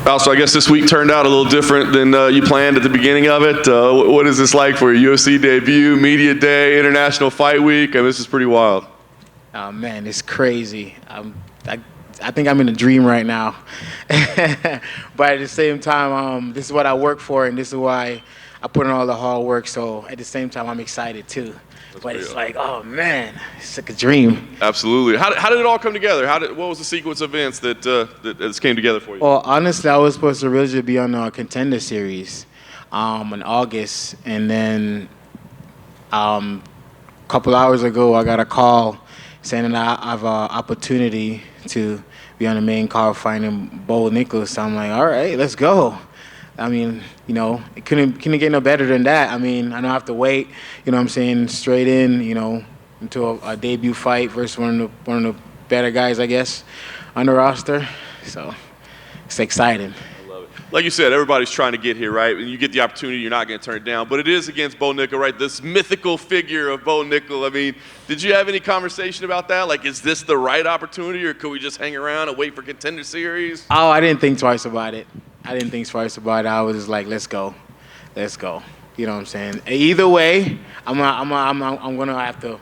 So I guess this week turned out a little different than you planned at the beginning of it. What is this like for your UFC debut, media day, international fight week? This is pretty wild. Oh man, it's crazy. I think I'm in a dream right now. But at the same time, this is what I work for, and this is why I put in all the hard work. So at the same time, I'm excited too. But it's like, oh man, it's like a dream. Absolutely. How did it all come together? What was the sequence of events that came together for you? Well, honestly, I was supposed to originally be on a Contender Series in August, and then a couple hours ago, I got a call saying that I have an opportunity to be on the main card fighting Bo Nickal. So I'm like, all right, let's go. It couldn't get no better than that. I don't have to wait, straight in, into a debut fight versus one of the better guys, I guess, on the roster. So it's exciting. I love it. Like you said, everybody's trying to get here, right? When you get the opportunity, you're not going to turn it down. But it is against Bo Nickal, right? This mythical figure of Bo Nickal. Did you have any conversation about that? Like, is this the right opportunity, or could we just hang around and wait for Contender Series? Oh, I didn't think twice about it. I was just like, let's go. You know what I'm saying? Either way, I'm gonna have to,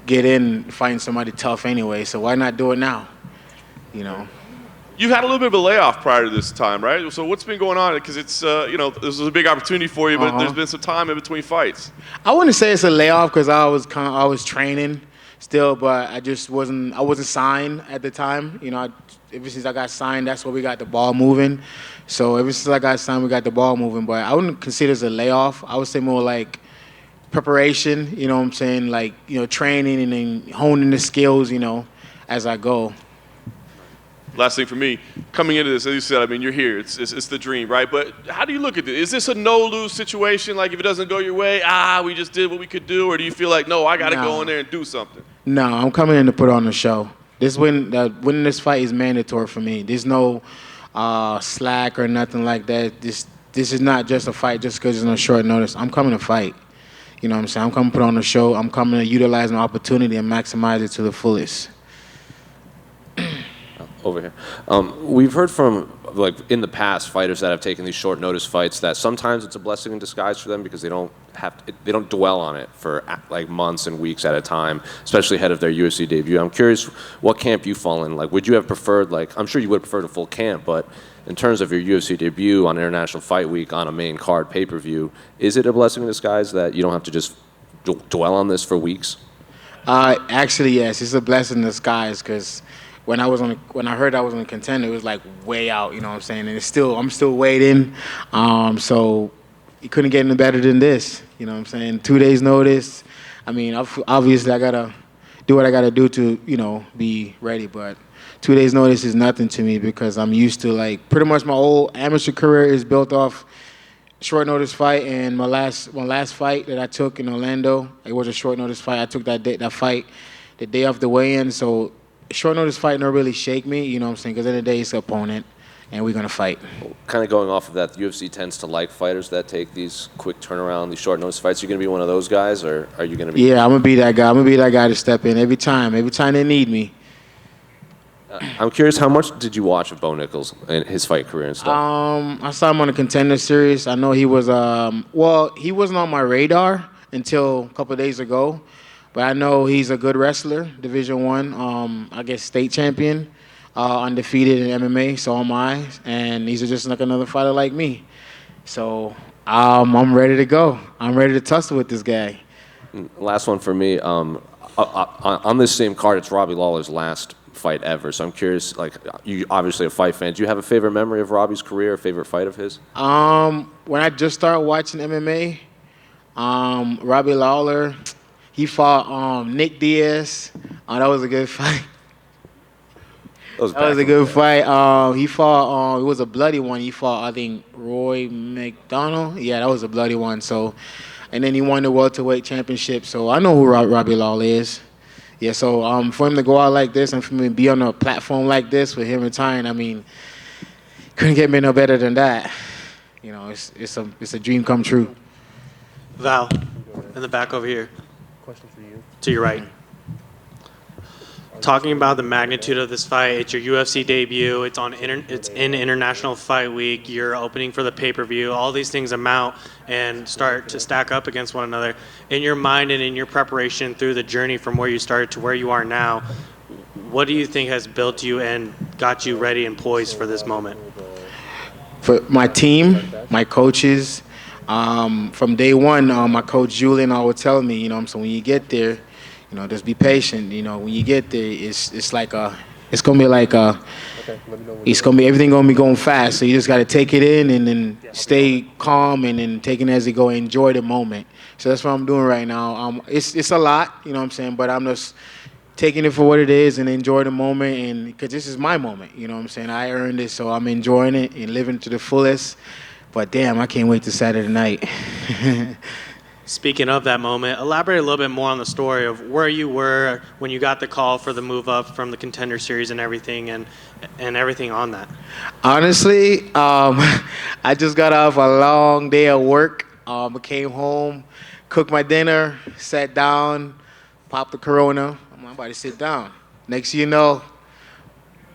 get in and find somebody tough anyway. So why not do it now? You had a little bit of a layoff prior to this time, right? So what's been going on? Because it's, this was a big opportunity for you, but there's been some time in between fights. I wouldn't say it's a layoff because I was training still, but I wasn't signed at the time. Ever since I got signed, that's where we got the ball moving. So ever since I got signed, we got the ball moving. But I wouldn't consider it as a layoff. I would say more like preparation, like, training and then honing the skills, as I go. Last thing for me, coming into this, as you said, you're here. It's the dream, right? But how do you look at this? Is this a no-lose situation? Like, if it doesn't go your way, we just did what we could do? Or do you feel like, no, I got to go in there and do something? No, I'm coming in to put on the show. Winning this fight is mandatory for me. There's no slack or nothing like that. This is not just a fight just because it's on short notice. I'm coming to fight. You know what I'm saying? I'm coming to put on the show. I'm coming to utilize my opportunity and maximize it to the fullest. Over here. We've heard from, like, in the past, fighters that have taken these short notice fights that sometimes it's a blessing in disguise for them because they don't dwell on it for like months and weeks at a time, especially ahead of their UFC debut. I'm curious what camp you fall in. Like, would you have preferred, I'm sure you would have preferred a full camp, but in terms of your UFC debut on International Fight Week on a main card pay-per-view, is it a blessing in disguise that you don't have to just dwell on this for weeks? Actually, yes, it's a blessing in disguise because when I heard I was on a Contender, it was like way out, you know what I'm saying? And I'm still waiting. So you couldn't get any better than this, you know what I'm saying? 2 days notice. Obviously I gotta do what I gotta do to, be ready. But 2 days notice is nothing to me because I'm used to pretty much my whole amateur career is built off short notice fight. And my last fight that I took in Orlando, it was a short notice fight. I took that fight the day of the weigh-in. So short notice fight don't really shake me, you know what I'm saying? Because at the end of the day, it's an opponent, and we're going to fight. Kind of going off of that, the UFC tends to like fighters that take these quick turnaround, these short notice fights. Are you going to be one of those guys, or are you going to be? Yeah, I'm going to be that guy. I'm going to be that guy to step in every time they need me. I'm curious, how much did you watch of Bo Nickal and his fight career and stuff? I saw him on a Contender Series. I know he was, he wasn't on my radar until a couple of days ago. But I know he's a good wrestler, Division I, state champion, undefeated in MMA, so am I. And he's just like another fighter like me. So I'm ready to go. I'm ready to tussle with this guy. Last one for me. On this same card, it's Robbie Lawler's last fight ever. So I'm curious, you obviously a fight fan. Do you have a favorite memory of Robbie's career, a favorite fight of his? When I just started watching MMA, Robbie Lawler, he fought Nick Diaz. That was a good fight. That was a good fight. He fought, it was a bloody one. He fought, I think, Roy McDonald. Yeah, that was a bloody one. So, and then he won the welterweight championship. So I know who Robbie Lawler is. Yeah, so for him to go out like this and for me to be on a platform like this with him retiring, couldn't get me no better than that. It's a dream come true. Val, in the back over here. Question for you. To your right. talking about the magnitude of this fight, it's your UFC debut. It's it's in International Fight Week. You're opening for the pay-per-view. All these things amount and start to stack up against one another. In your mind and in your preparation through the journey from where you started to where you are now, what do you think has built you and got you ready and poised for this moment? For my team, my coaches, from day one, my coach Julian always tell me, so when you get there, just be patient. When you get there, it's like it's gonna be like everything gonna be going fast. So you just gotta take it in and then stay calm and then take it as you go. Enjoy the moment. So that's what I'm doing right now. It's a lot, but I'm just taking it for what it is and enjoy the moment, and because this is my moment, I earned it, so I'm enjoying it and living to the fullest. But damn, I can't wait to Saturday night. Speaking of that moment, elaborate a little bit more on the story of where you were when you got the call for the move up from the Contender Series and everything, and everything on that. Honestly, I just got off a long day of work. I came home, cooked my dinner, sat down, popped the Corona. I'm about to sit down. Next thing you know,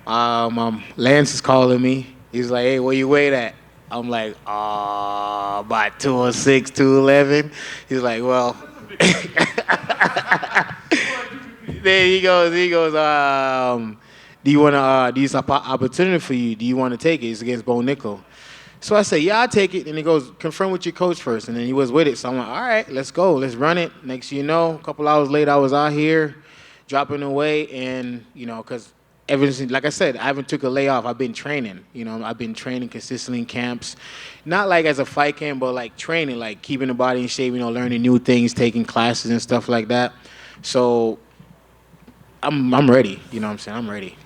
Lance is calling me. He's like, "Hey, where you weight at?" I'm like, about 206, 211. He's like, well. Then he goes, do you want to, this opportunity for you, do you want to take it? It's against Bo Nickal. So I say, yeah, I'll take it. And he goes, confirm with your coach first. And then he was with it. So I'm like, all right, let's go. Let's run it. Next thing you know, a couple hours later, I was out here dropping away. And, because ever since, like I said, I haven't took a layoff. I've been training. I've been training consistently in camps, not like as a fight camp, but like training, like keeping the body in shape. Learning new things, taking classes and stuff like that. So I'm ready. I'm ready.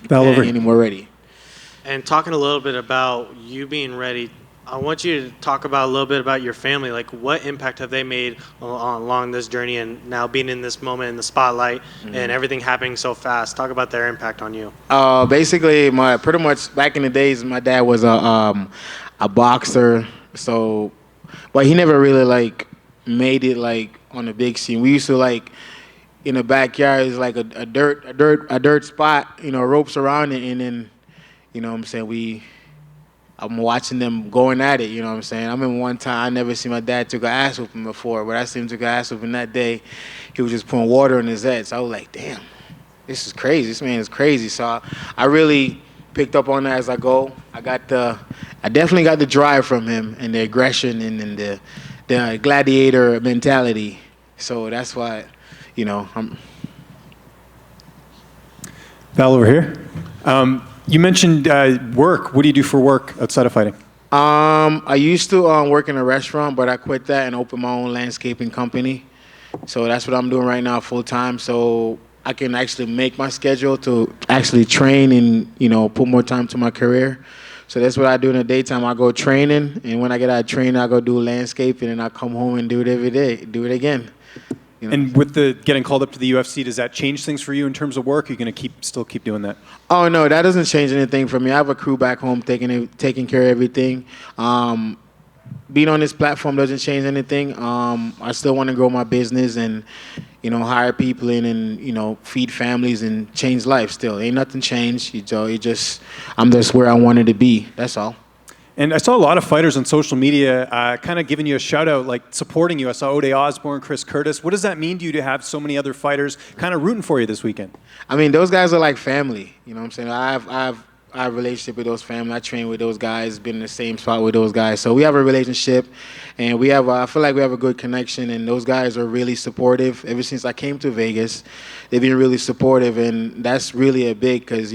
Val, over any more ready. And talking a little bit about you being ready, I want you to talk about a little bit about your family. Like, what impact have they made along this journey and now being in this moment in the spotlight and everything happening so fast? Talk about their impact on you. Basically, pretty much back in the days, my dad was a boxer. So, but he never really like made it like on the big scene. We used to like in the backyard is like a dirt spot, ropes around it, and then I'm watching them going at it, I remember one time I never seen my dad took an ass whooping before, but I seen him took an ass whooping that day. He was just putting water in his head. So I was like, damn, this is crazy. This man is crazy. So I really picked up on that as I go. I definitely got the drive from him and the aggression and the gladiator mentality. So that's why, I'm. Val, over here. You mentioned work. What do you do for work outside of fighting? I used to work in a restaurant, but I quit that and opened my own landscaping company. So that's what I'm doing right now full time. So I can actually make my schedule to actually train and, put more time to my career. So that's what I do in the daytime. I go training, and when I get out of training, I go do landscaping, and I come home and do it every day, do it again. And with the getting called up to the UFC, does that change things for you in terms of work? Are you going to still keep doing that? Oh, no, that doesn't change anything for me. I have a crew back home taking care of everything. Being on this platform doesn't change anything. I still want to grow my business and, hire people in and, feed families and change life still. Ain't nothing changed. I'm just where I wanted to be. That's all. And I saw a lot of fighters on social media kind of giving you a shout-out, like supporting you. I saw Ode Osborne, Chris Curtis. What does that mean to you to have so many other fighters kind of rooting for you this weekend? I mean, those guys are like family. You know what I'm saying? I have a relationship with those family. I train with those guys, been in the same spot with those guys. So we have a relationship, and I feel like we have a good connection, and those guys are really supportive. Ever since I came to Vegas, they've been really supportive, and that's really a big because,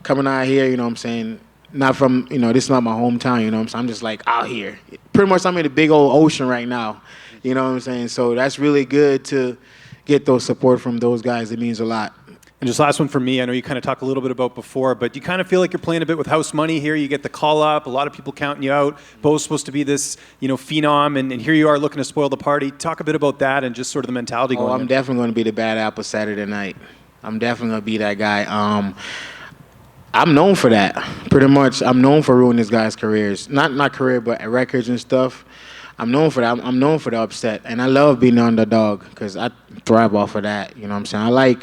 coming out here, you know what I'm saying, not from, this is not my hometown, you know what I'm saying? I'm just like out here. Pretty much I'm in the big old ocean right now, you know what I'm saying? So that's really good to get those support from those guys. It means a lot. And just last one for me, I know you kind of talked a little bit about before, but you kind of feel like you're playing a bit with house money here. You get the call up, a lot of people counting you out. Bo's supposed to be this, phenom, and here you are looking to spoil the party. Talk a bit about that and just sort of the mentality going on. I'm definitely going to be the bad apple Saturday night. I'm definitely going to be that guy. I'm known for that, pretty much. I'm known for ruining this guy's careers. Not career, but records and stuff. I'm known for that. I'm known for the upset. And I love being the underdog because I thrive off of that. You know what I'm saying?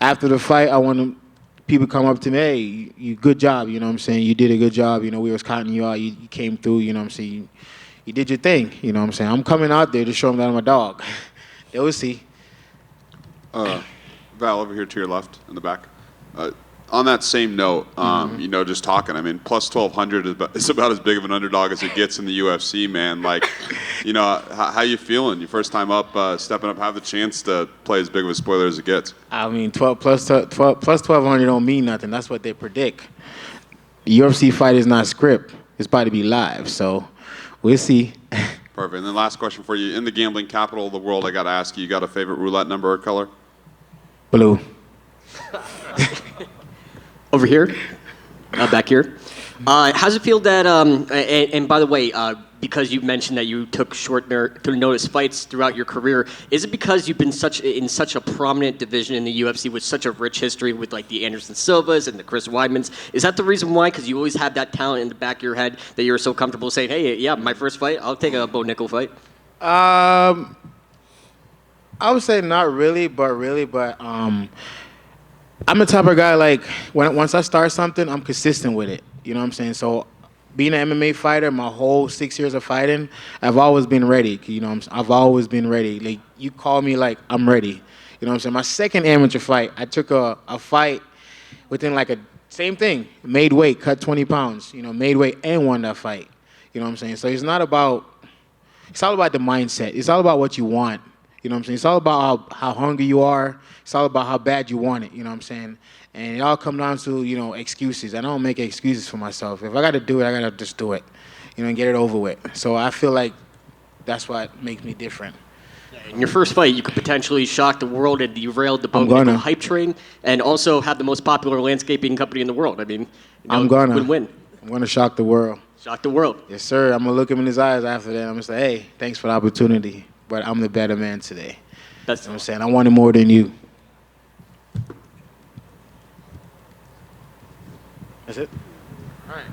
after the fight, I want people come up to me, hey, you good job, you know what I'm saying? You did a good job, you know, we was counting you out, you came through, you know what I'm saying? You did your thing, you know what I'm saying? I'm coming out there to show them that I'm a dog. They will see. Val, over here to your left in the back. On that same note, you know, just talking, I mean, plus 1,200 is about as big of an underdog as it gets in the UFC, man. Like, you know, how you feeling? Your first time up, stepping up, have the chance to play as big of a spoiler as it gets. I mean, 12 plus 1,200 don't mean nothing. That's what they predict. The UFC fight is not script. It's about to be live, so we'll see. Perfect. And then last question for you. In the gambling capital of the world, I got to ask you, got a favorite roulette number or color? Blue. Over here, back here. How's it feel that, and by the way, because you mentioned that you took short notice fights throughout your career, is it because you've been in such a prominent division in the UFC with such a rich history with like the Anderson Silvas and the Chris Weidmans? Is that the reason why? Because you always have that talent in the back of your head that you're so comfortable saying, hey, yeah, my first fight, I'll take a Bo Nickal fight? I would say not really, but I'm the type of guy, like, once I start something, I'm consistent with it. You know what I'm saying? So being an MMA fighter, my whole 6 years of fighting, I've always been ready. You know what I'm saying? I've always been ready. Like, you call me, like, I'm ready. You know what I'm saying? My second amateur fight, I took a fight within, like, same thing, made weight, cut 20 pounds, you know, made weight and won that fight. You know what I'm saying? So it's all about the mindset. It's all about what you want. You know what I'm saying? It's all about how hungry you are. It's all about how bad you want it. You know what I'm saying? And it all comes down to, you know, excuses. I don't make excuses for myself. If I got to do it, I got to just do it, you know, and get it over with. So I feel like that's what makes me different. In your first fight, you could potentially shock the world and derail the Bo Nickal hype train, and also have the most popular landscaping company in the world. I mean, win-win. I'm gonna shock the world. Shock the world. Yes, sir. I'm gonna look him in his eyes after that. I'm gonna say, hey, thanks for the opportunity, but I'm the better man today. That's what I'm saying. I wanted more than you. That's it. All right.